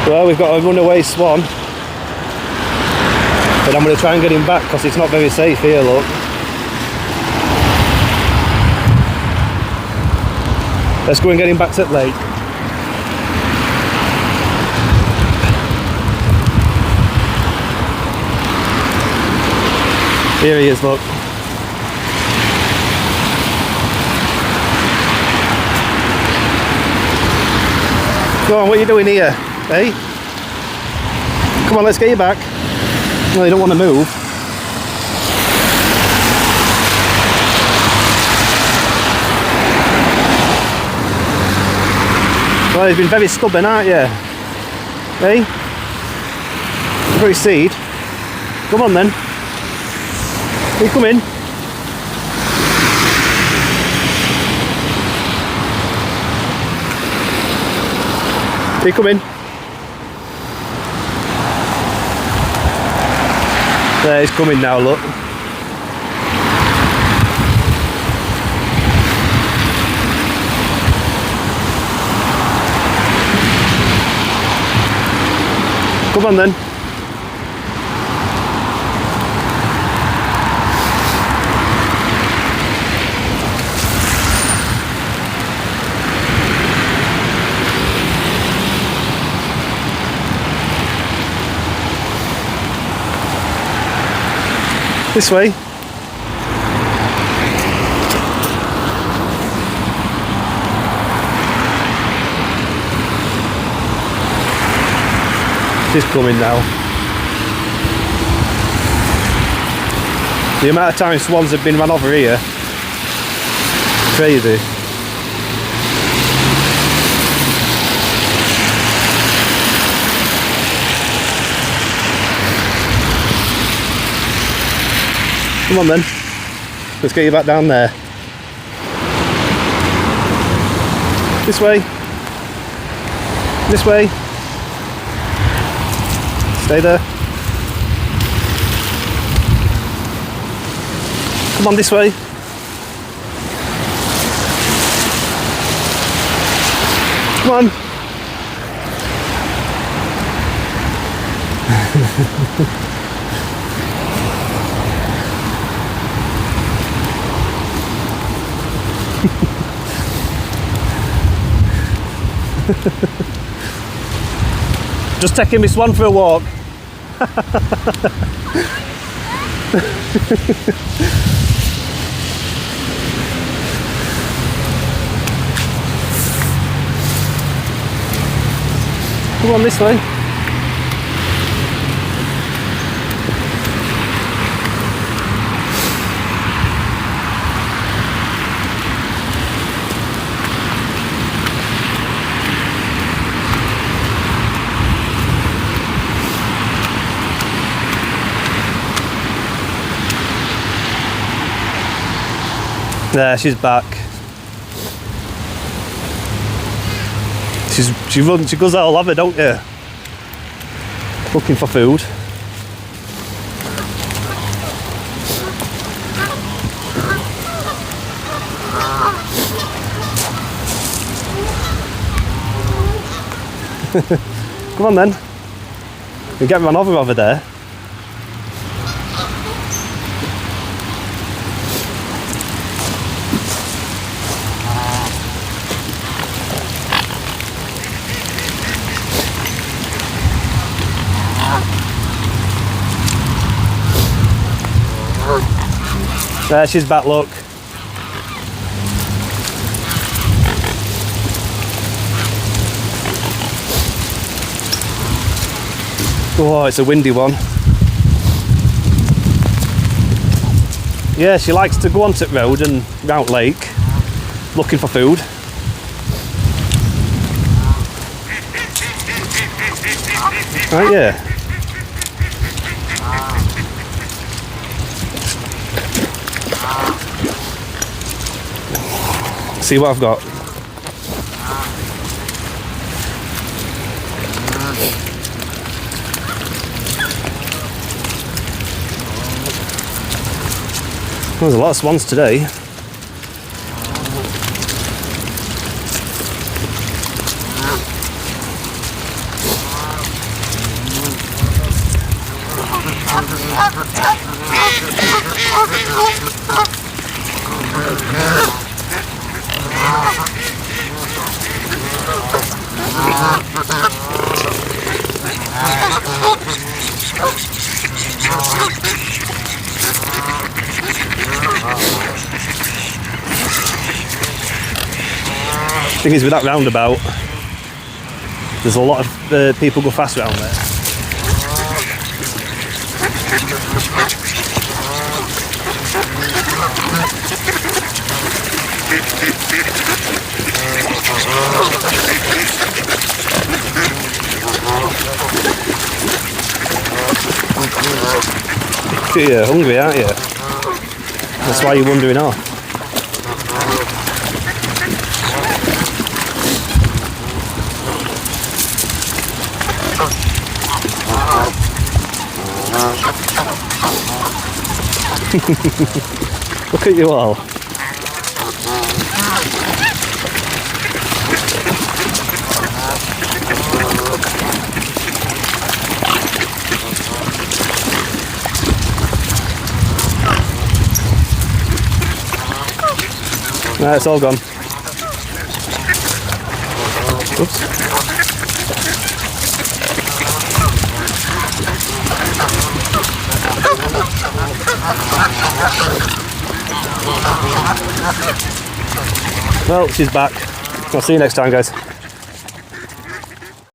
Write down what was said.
Well, we've got a runaway swan. But I'm going to try and get him back because it's not very safe here, look. Let's go and get him back to the lake. Here he is, look. Go on, what are you doing here? Hey? Come on, let's get you back. No, you don't want to move. Well, you've been very stubborn, aren't you? Hey? Very seed. Come on then. You come in. You come in. There, he's coming now, look. Come on then. This way. She's coming now. The amount of times swans have been run over here. Crazy. Come on then, let's get you back down there. This way. This way. Stay there. Come on, this way. Come on. Just taking this one for a walk. Come on this way. There, she's back. She runs, she goes out all over, don't you? Looking for food. Come on then. You get run over there. There, she's back, look. Oh, it's a windy one. Yeah, she likes to go onto the road and round lake, looking for food. Right, yeah. See what I've got. There's a lot of swans today. Thing is, with that roundabout, there's a lot of people go fast around there. You're hungry, aren't you? That's why you're wandering off. Look at you all. Right, it's all gone. Oops. Well, she's back. I'll see you next time, guys.